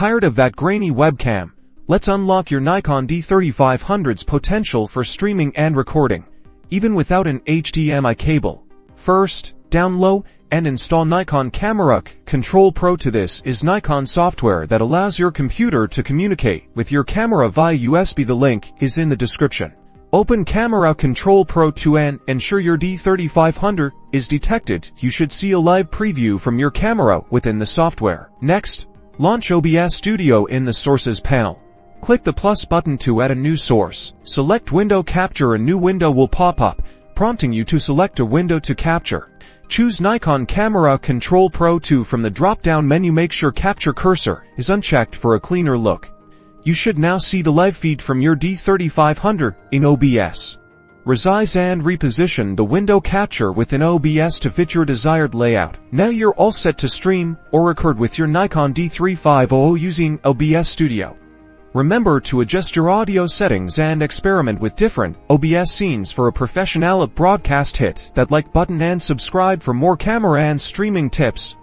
Tired of that grainy webcam? Let's unlock your Nikon D3500's potential for streaming and recording, even without an HDMI cable. First, download and install Nikon Camera Control Pro. To this is Nikon software that allows your computer to communicate with your camera via USB. The link is in the description. Open Camera Control Pro 2 and ensure your D3500 is detected. You should see a live preview from your camera within the software. Next, launch OBS Studio in the Sources panel. Click the plus button to add a new source. Select Window Capture. A new window will pop up, prompting you to select a window to capture. Choose Nikon Camera Control Pro 2 from the drop-down menu. Make sure Capture Cursor is unchecked for a cleaner look. You should now see the live feed from your D3500 in OBS. Resize and reposition the window capture within OBS to fit your desired layout. Now you're all set to stream or record with your Nikon D3500 using OBS Studio. Remember to adjust your audio settings and experiment with different OBS scenes for a professional broadcast. Hit that like button and subscribe for more camera and streaming tips.